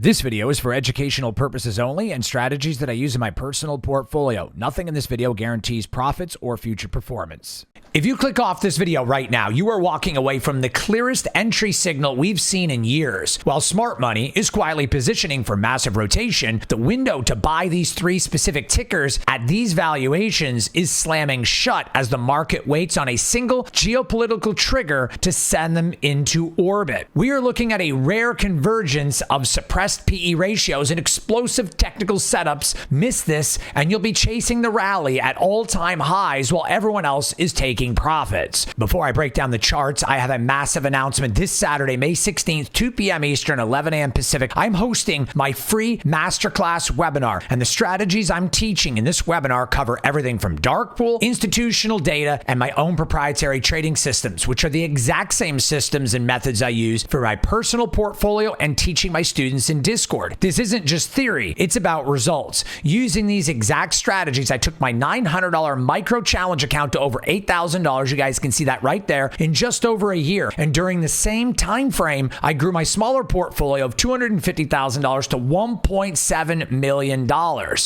This video is for educational purposes only and strategies that I use in my personal portfolio. Nothing in this video guarantees profits or future performance. If you click off this video right now, you are walking away from the clearest entry signal we've seen in years. While smart money is quietly positioning for massive rotation, the window to buy these three specific tickers at these valuations is slamming shut as the market waits on a single geopolitical trigger to send them into orbit. We are looking at a rare convergence of suppressed PE ratios and explosive technical setups. Miss this and you'll be chasing the rally at all-time highs while everyone else is taking profits. Before I break down the charts, I have a massive announcement. This Saturday, May 16th, 2 p.m. Eastern, 11 a.m. Pacific, I'm hosting my free Masterclass webinar, and the strategies I'm teaching in this webinar cover everything from dark pool, institutional data, and my own proprietary trading systems, which are the exact same systems and methods I use for my personal portfolio and teaching my students in Discord. This isn't just theory, it's about results. Using these exact strategies, I took my $900 micro challenge account to over $8,000. You guys can see that right there in just over a year. And during the same time frame, I grew my smaller portfolio of $250,000 to $1.7 million.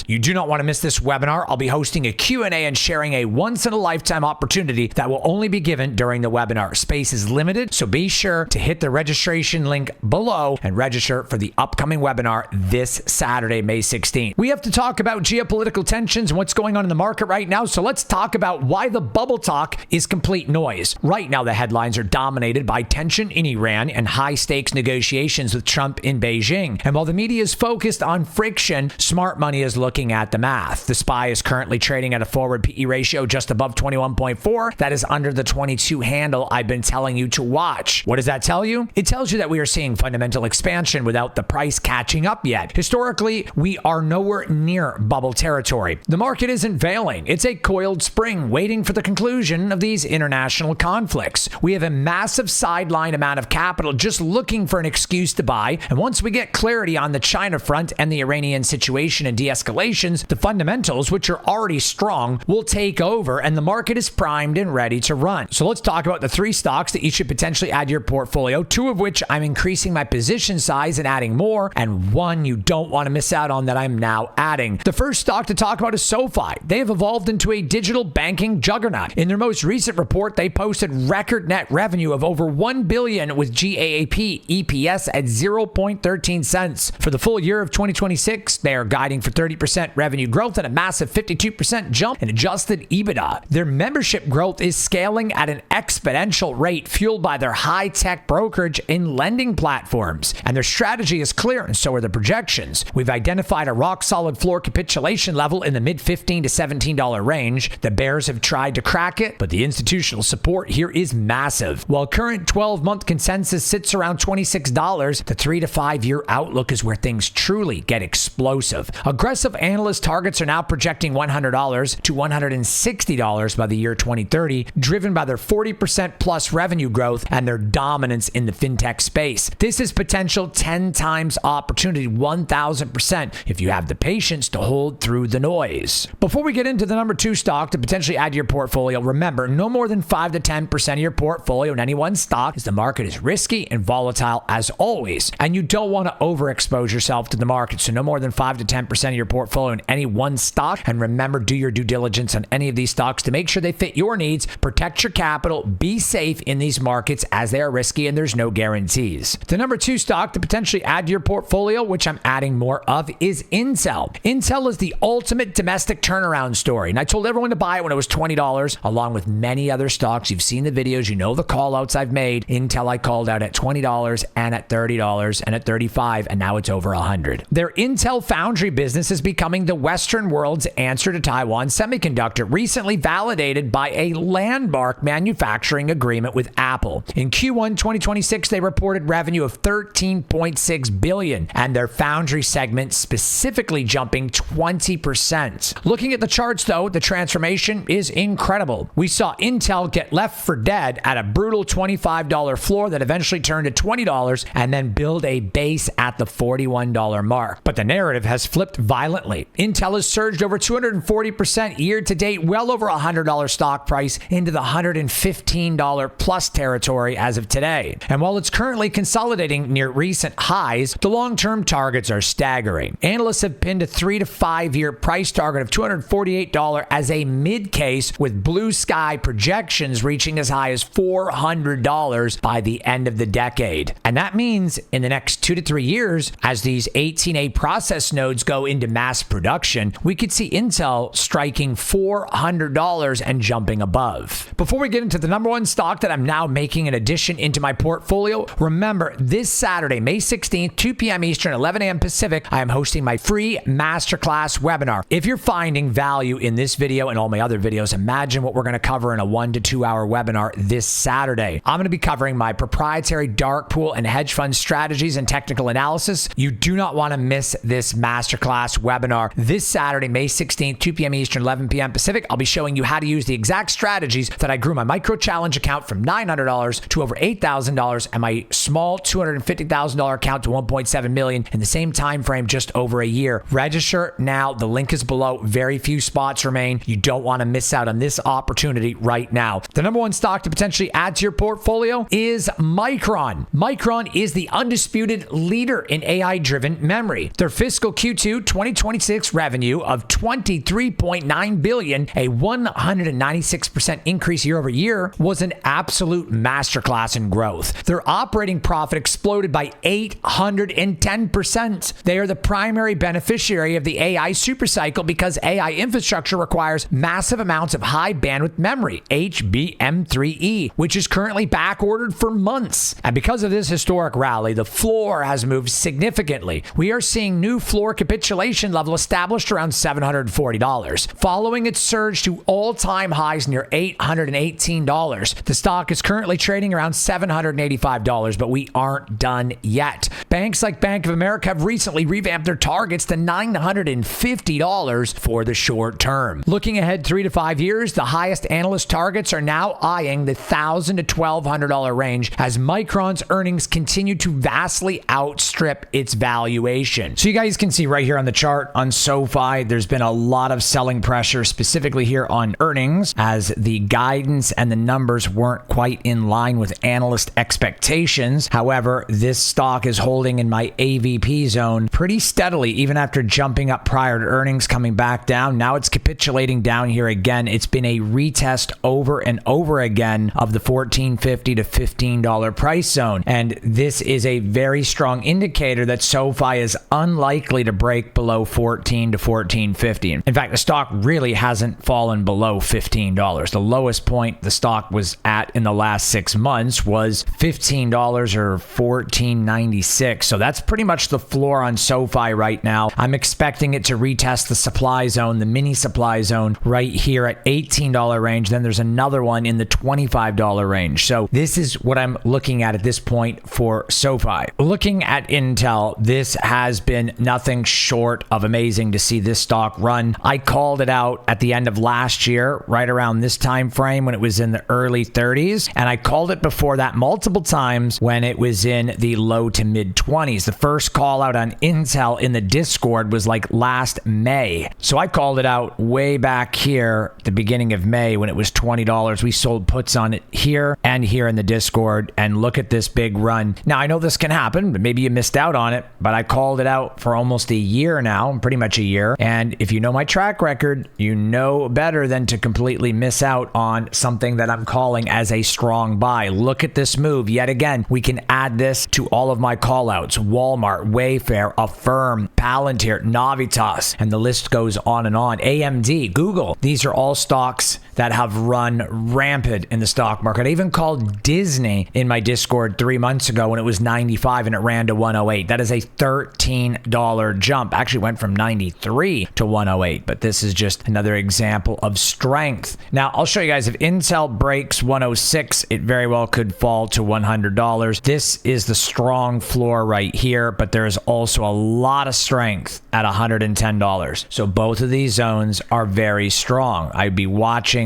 You do not want to miss this webinar. I'll be hosting a Q&A and sharing a once-in-a-lifetime opportunity that will only be given during the webinar. Space is limited, so be sure to hit the registration link below and register for the upcoming webinar this Saturday, May 16th. We have to talk about geopolitical tensions and what's going on in the market right now, so let's talk about why the bubble talk is complete noise. Right now, the headlines are dominated by tension in Iran and high-stakes negotiations with Trump in Beijing. And while the media is focused on friction, smart money is looking at the math. The SPY is currently trading at a forward PE ratio just above 21.4. That is under the 22 handle I've been telling you to watch. What does that tell you? It tells you that we are seeing fundamental expansion without the price catching up yet. Historically, we are nowhere near bubble territory. The market isn't veiling. It's a coiled spring waiting for the conclusion of these international conflicts. We have a massive sideline amount of capital just looking for an excuse to buy, and once we get clarity on the China front and the Iranian situation and de-escalations, the fundamentals, which are already strong, will take over and the market is primed and ready to run. So let's talk about the three stocks that you should potentially add to your portfolio, two of which I'm increasing my position size and adding more, and one you don't want to miss out on that I'm now adding. The first stock to talk about is SoFi. They have evolved into a digital banking juggernaut. In their most recent report, they posted record net revenue of over $1 billion with GAAP EPS at 0.13 cents. For the full year of 2026, they are guiding for 30% revenue growth and a massive 52% jump in adjusted EBITDA. Their membership growth is scaling at an exponential rate fueled by their high-tech brokerage and lending platforms. And their strategy is clear, and so are the projections. We've identified a rock-solid floor capitulation level in the mid-$15 to $17 range. The bears have tried to crack it, but the institutional support here is massive. While current 12-month consensus sits around $26, the 3 to 5 year outlook is where things truly get explosive. Aggressive analyst targets are now projecting $100 to $160 by the year 2030, driven by their 40% plus revenue growth and their dominance in the fintech space. This is potential 10 times opportunity, 1,000% if you have the patience to hold through the noise. Before we get into the number two stock to potentially add to your portfolio, remember, no more than 5 to 10% of your portfolio in any one stock, as the market is risky and volatile as always, and you don't want to overexpose yourself to the market. So no more than 5 to 10% of your portfolio in any one stock. And remember, do your due diligence on any of these stocks to make sure they fit your needs, protect your capital, be safe in these markets as they are risky and there's no guarantees. The number two stock to potentially add to your portfolio, which I'm adding more of, is Intel. Intel is the ultimate domestic turnaround story, and I told everyone to buy it when it was $20, along with many other stocks. You've seen the videos, you know the call outs I've made. Intel I called out at $20 and at $30 and at $35, and now it's over $100. Their Intel foundry business is becoming the Western world's answer to Taiwan Semiconductor, recently validated by a landmark manufacturing agreement with Apple. In Q1 2026, they reported revenue of $13.6 billion, and their foundry segment specifically jumping 20%. Looking at the charts though, the transformation is incredible. We saw Intel get left for dead at a brutal $25 floor that eventually turned to $20 and then build a base at the $41 mark. But the narrative has flipped violently. Intel has surged over 240% year to date, well over $100 stock price into the $115 plus territory as of today. And while it's currently consolidating near recent highs, The long-term targets are staggering. Analysts have pinned a 3 to 5 year price target of $248 as a mid-case, with blue sky projections reaching as high as $400 by the end of the decade. And that means in the next 2 to 3 years, as these 18A process nodes go into mass production, we could see Intel striking $400 and jumping above. Before we get into the number one stock that I'm now making an addition into my portfolio, remember this Saturday, May 16th, 2 p.m. Eastern, 11 a.m. Pacific, I am hosting my free Masterclass webinar. If you're finding value in this video and all my other videos, imagine what we're going to cover in a 1 to 2 hour webinar this Saturday. I'm going to be covering my proprietary dark pool and hedge fund strategies and technical analysis. You do not want to miss this Masterclass webinar this Saturday, May 16th, 2 p.m. Eastern, 11 p.m. Pacific. I'll be showing you how to use the exact strategies that I grew my micro challenge account from $900 to over $8,000 and my small $250,000 account to $1.7 million in the same time frame, just over a year. Register now. The link is below. Very few spots remain. You don't want to miss out on this opportunity right now. The number one stock to potentially add to your portfolio is Micron. Micron is the undisputed leader in AI-driven memory. Their fiscal Q2 2026 revenue of $23.9 billion, a 196% increase year over year, was an absolute masterclass in growth. Their operating profit exploded by 810%. They are the primary beneficiary of the AI supercycle because AI infrastructure requires massive amounts of high bandwidth memory, HBM3E, which is currently back ordered for months. And because of this historic rally, the floor has moved significantly. We are seeing new floor capitulation level established around $740. Following its surge to all-time highs near $818, the stock is currently trading around $785, but we aren't done yet. Banks like Bank of America have recently revamped their targets to $950 for the short term. Looking ahead 3 to 5 years, the highest analyst targets are now eyeing the $1,000 to $1,200 range as Micron's earnings continue to vastly outstrip its valuation. So you guys can see right here on the chart on SoFi, there's been a lot of selling pressure, specifically here on earnings, as the guidance and the numbers weren't quite in line with analyst expectations. However, this stock is holding in my AVP zone pretty steadily, even after jumping up prior to earnings, coming back down. Now it's capitulating down here again. It's been a retest over and over again of the $14.50 to $15 price zone. And this is a very strong indicator that SoFi is unlikely to break below $14 to $14.50. In fact, the stock really hasn't fallen below $15. The lowest point the stock was at in the last 6 months was $15 or $14.96. So that's pretty much the floor on SoFi right now. I'm expecting it to retest the supply zone, the mini supply zone right here at $18 range. Then there's another one in the $25 range. So this is what I'm looking at this point for SoFi. Looking at Intel, this has been nothing short of amazing to see this stock run. I called it out at the end of last year, right around this time frame when it was in the early 30s. And I called it before that multiple times when it was in the low to mid 20s. The first call out on Intel in the Discord was like last May. So I called it out way back here at the beginning of May when it was $20. We sold puts on it here and here in the Discord, and look at this big run. Now I know this can happen, but maybe you missed out on it, but I called it out for almost a year now, pretty much a year. And if you know my track record, you know better than to completely miss out on something that I'm calling as a strong buy. Look at this move. Yet again, we can add this to all of my call outs: Walmart, Wayfair, Affirm, Palantir, Navitas, and the list goes on and on. AMD, Google. These are all stocks that have run rampant in the stock market. I even called Disney in my Discord 3 months ago when it was 95 and it ran to 108. That is a $13 jump. Actually went from 93 to 108, but this is just another example of strength. Now, I'll show you guys if Intel breaks 106, it very well could fall to $100. This is the strong floor right here, but there is also a lot of strength at $110. So both of these zones are very strong. I'd be watching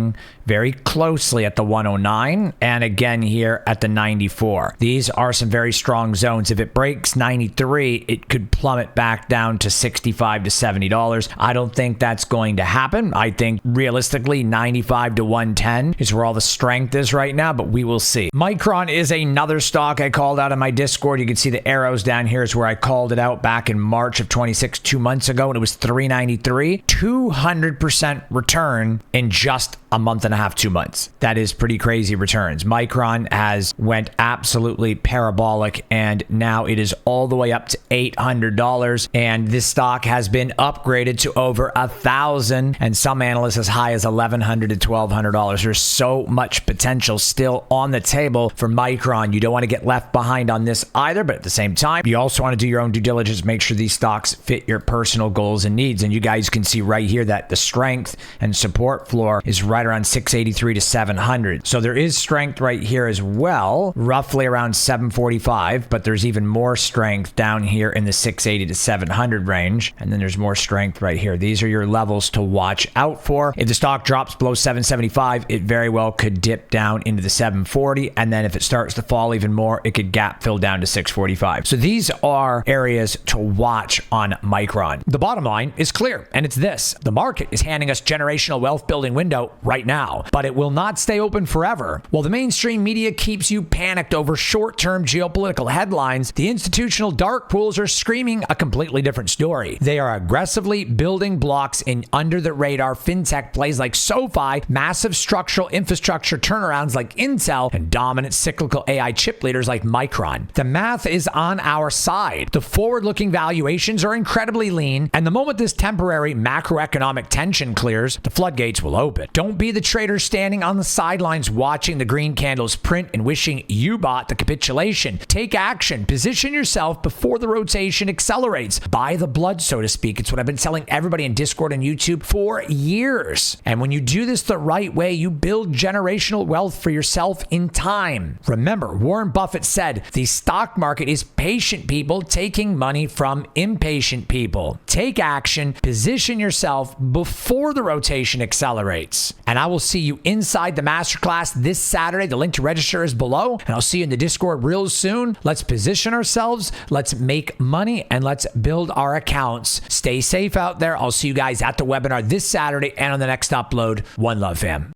very closely at the 109 and again here at the 94. These are some very strong zones. If it breaks 93, it could plummet back down to $65 to $70. I don't think that's going to happen. I think realistically 95 to 110 is where all the strength is right now, but we will see. Micron is another stock I called out in my Discord. You can see the arrows down here is where I called it out back in March of 26, 2 months ago, and it was $393. 200% return in just a month and a half, 2 months. That is pretty crazy returns. Micron has went absolutely parabolic, and now it is all the way up to $800, and this stock has been upgraded to over $1,000, and some analysts as high as $1,100 to $1,200. There's so much potential still on the table for Micron. You don't want to get left behind on this either, but at the same time, you also want to do your own due diligence, make sure these stocks fit your personal goals and needs. And you guys can see right here that the strength and support floor is right around 683 to 700. So there is strength right here as well, roughly around 745, but there's even more strength down here in the 680 to 700 range. And then there's more strength right here. These are your levels to watch out for. If the stock drops below 775, it very well could dip down into the 740. And then if it starts to fall even more, it could gap fill down to 645. So these are areas to watch on Micron. The bottom line is clear, and it's this. The market is handing us generational wealth building window right now, but it will not stay open forever. While the mainstream media keeps you panicked over short-term geopolitical headlines, the institutional dark pools are screaming a completely different story. They are aggressively building blocks in under-the-radar fintech plays like SoFi, massive structural infrastructure turnarounds like Intel, and dominant cyclical AI chip leaders like Micron. The math is on our side. The forward-looking valuations are incredibly lean, and the moment this temporary macroeconomic tension clears, the floodgates will open. Don't be the trader standing on the sidelines watching the green candles print and wishing you bought the capitulation. Take action. Position yourself before the rotation accelerates. Buy the blood, so to speak. It's what I've been telling everybody in Discord and YouTube for years. And when you do this the right way, you build generational wealth for yourself in time. Remember, Warren Buffett said, the stock market is patient people taking money from impatient people. Take action. Position yourself before the rotation accelerates. And I will see you inside the Masterclass this Saturday. The link to register is below, and I'll see you in the Discord real soon. Let's position ourselves, let's make money, and let's build our accounts. Stay safe out there. I'll see you guys at the webinar this Saturday and on the next upload. One love, fam.